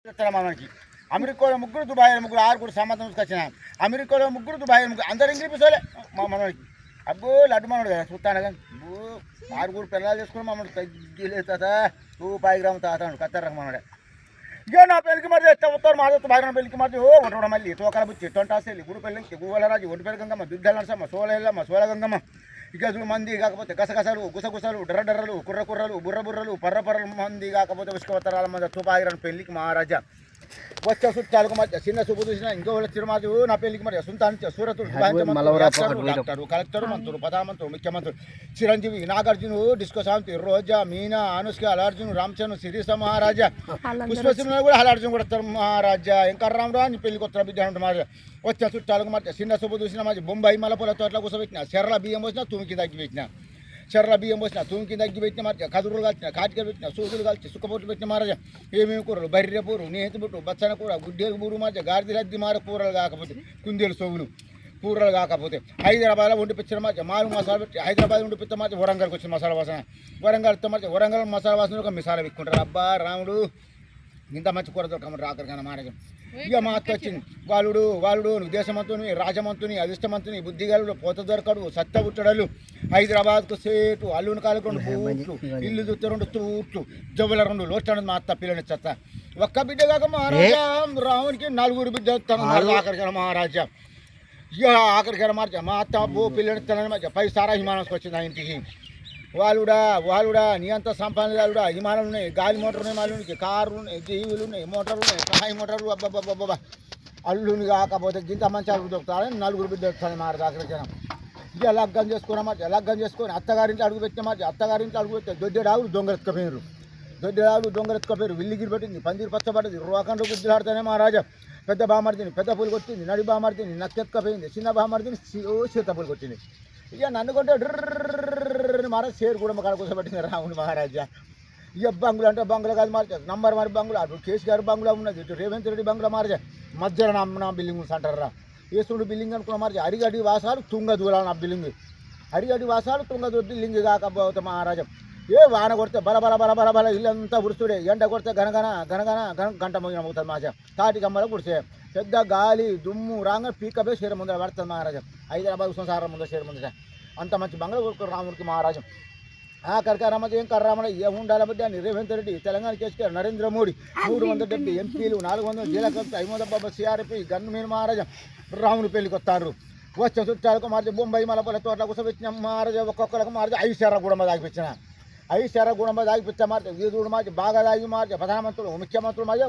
మనకి అమెరికాలో ముగ్గురు, దుబాయ్ ముగ్గురు, ఆరుగురు సంబంధం తీసుకొచ్చిన. అమెరికాలో ముగ్గురు, దుబాయ్ ముగ్గురు, అందరు ఇంగ్లీష్ పిసోలే మనకి. అబ్బో లడ్డు మనోడు కదా చూస్తాను కానీ ఆరుగురు పిల్లలు చేసుకుని మమ్మల్ని తగ్గిలే తాత రూపాయి గ్రామ తాత కత్తర మనోడే. ఇక నా పెళ్ళికి మరి ఉత్తరం మాతో బాగా పెళ్ళికి మరి ఉండడం మళ్ళీ తోకల బుచ్చి తొంటాసేలి గుడి పెళ్ళి గువ్వలరాజు ఒంటి పెళ్ళి గంగమ్మ దుడ్డల నరసమ్మ సోలెల్లమ్మ సోల గంగమ్మ. ఇక చూడు మంది కాకపోతే గసగసలు గుసగుసలు డర్రడర్రలు కుర్రకుర్రలు బుర్రబుర్రలు పర్రపర్రలు మంది కాకపోతే ఉసుకవతరాల మంది తుపాగిరని పెళ్ళికి మహారాజా వచ్చే చుట్టాలకు మధ్య చిన్న చూపు చూసిన ఇంకో చిరుమాజు నా పెళ్లికి మరి సుంతానికి సూరతుడు డాక్టరు కలెక్టరు మంత్రులు ప్రధానమంత్రులు ముఖ్యమంత్రులు చిరంజీవి నాగార్జును డిస్కో శాంతి రోజా మీనా అనుష్క అల్లార్జును రామచంద్ర శిరీష మహారాజా పుష్పసింహ కూడా అల్లార్జును కూడా వస్తారు మహారాజా ఇంకా రామరా నీ పెళ్లికి వస్తారు బిడ్డ మహారాజా వచ్చే చుట్టాలకు మధ్య చిన్న చూపు చూసిన మధ్య బొంబాయి మలపొల తోటలో కూర్చోబెట్టిన చెర్ల బియ్యం వచ్చినా తుమికి తగ్గి పెట్టిన చెర్ల బియ్యం పోసిన తుమికి తగ్గి పెట్టిన మధ్య కదురులు కాల్చిన కాటికలు పెట్టిన సూదులు కాల్చి సుక్కపొట్లు పెట్టిన మహారాజా ఏమేమి కూరలు బర్రె పూరు నేతిబుట్టు బచ్చన కూర గుడ్డేలు బూరు మధ్య గాడిది లద్ది మార కూరలు కాకపోతే కుందేలు సోగులు కూరలు కాకపోతే హైదరాబాద్లో వండిపించిన మధ్య మాలు మసాలా పెట్టి హైదరాబాద్ వండిపించిన మధ్య వరంగల్కి వచ్చిన మసాలా వాసన వరంగల్తో మధ్య వరంగల్ మసాలా వాసన ఒక మిసాలా పెట్టుకుంటారు. అబ్బా రాముడు ఇంత మంచి కూర దొరకమంటారు ఆఖరికన్నా మహారాజా. ఇక మా అత్త వచ్చింది వాలుడు దేశమంతుని రాజమంతుని అధిష్టమంతుని బుద్ధిగలుడు పోత దొరకడు సత్త పుట్టడలు హైదరాబాద్కు సేటు అల్లుని కాలకు 2 బూట్లు ఇల్లు చుట్టూ 2 తూట్లు జవ్వల 2 లోటాడు మా అత్త పిల్లని చెత్త ఒక్క బిడ్డ కాక మహారాజా రామునికి 4 బిడ్డ ఆఖరికైనా మహారాజా. ఇక ఆఖరికైనా మహారాజా మా అత్త పిల్లని తనని మధ్య 10 సారా హిమాలయానికి వచ్చింది ఆ ఇంటికి. వాలుడా నీ అంత సంపాదన వాలుడా విమానాలు ఉన్నాయి, గాలి మోటార్ ఉన్నాయి, మాలునికి కార్లు ఉన్నాయి, జీవులు ఉన్నాయి, మోటార్లు ఉన్నాయి, సహాయ మోటార్లు అబ్బాబ్బాబ్బా అల్లుని కాకపోతే గింత మంచి అల్లు దొరుకుతారని 4 బిడ్డ వస్తాను మారు ఆఖరికైనా. ఇక లగ్గం చేసుకున్నామా లగ్గం చేసుకొని అత్తగారింట్లో అడుగు పెట్టినామా అత్తగారింట్లో అడుగు పెడితే దొడ్డెడావులు దొంగలెత్తుకపోయారు విల్లిగిరి పెట్టింది పందిరి పచ్చబడ్డది రోకండ్లు గుద్దులాడితేనే మహారాజా. పెద్ద బామర్దిని పెద్ద పూలు కొట్టింది, నడి బామర్దిని నక్కెత్తుకపోయింది, చిన్న బామర్దిని చేత పూలు కొట్టింది. ఇక నన్ను కొంటే మహారాజ్ షేర్ కూడా కాడ కూర్చోబెట్టింది రాముని మహారాజా. ఇక బంగులు అంటే బంగులు కాదు మహారాజా నంబర్ 1 బంగులు అటు కేసీఆర్ బంగులా ఉన్నది, ఇటు రేవంత్ రెడ్డి బంగులా మహారాజా. మధ్యలో నా బిల్డింగ్ అంటారా ఏసుడు బిల్డింగ్ అనుకున్న మహారాజా. అడిగడి వాసాలు తుంగ దూరాలు నా బిల్డింగ్ అడిగడి వాసాలు తుంగ బిల్డింగ్ కాకపోతే మహారాజా. ఏ వాన కొడితే బల ఇల్లంతా ఉడుస్తుడే, ఎండ కొడితే గంట మోగిన అవుతుంది మహారాజా. తాటి కమ్మల కుడిసే పెద్ద గాలి దుమ్ము రాగా పీకపై షేర ముందర పడుతుంది మహారాజా. హైదరాబాద్ సంసారం ముందర షేర ముందర అంత మంచి బంగ్లా కొడుకు రాముడికి మహారాజా. ఆ కరకారమ్మ ఏం కర్రామల ఏముండాల బిడ్డ అని రేవంత్ రెడ్డి తెలంగాణ కేసీఆర్ నరేంద్ర మోడీ 370 ఎంపీలు 400 జిల్లా కలుపుతూ అహ్మదాబాద్ సిఆర్పి గన్మేన్ మహారాజా రాముని పెళ్లికి వస్తారు. వచ్చే చుట్టాలకు మహారాజా బొంబాయి మలపల్ల తోటలకు కూర్చోబెట్టిన మహారాజా. ఒక్కొక్కరికి మహారాజా 5 సార్లు గుడమ దాగిపించిన 5 సార్లు గుడమ దాగిపించా మహారాజా. వీధుడు మహారాజా బాగా దాగి మహారాజా ప్రధానమంత్రులు ముఖ్యమంత్రులు మహారాజా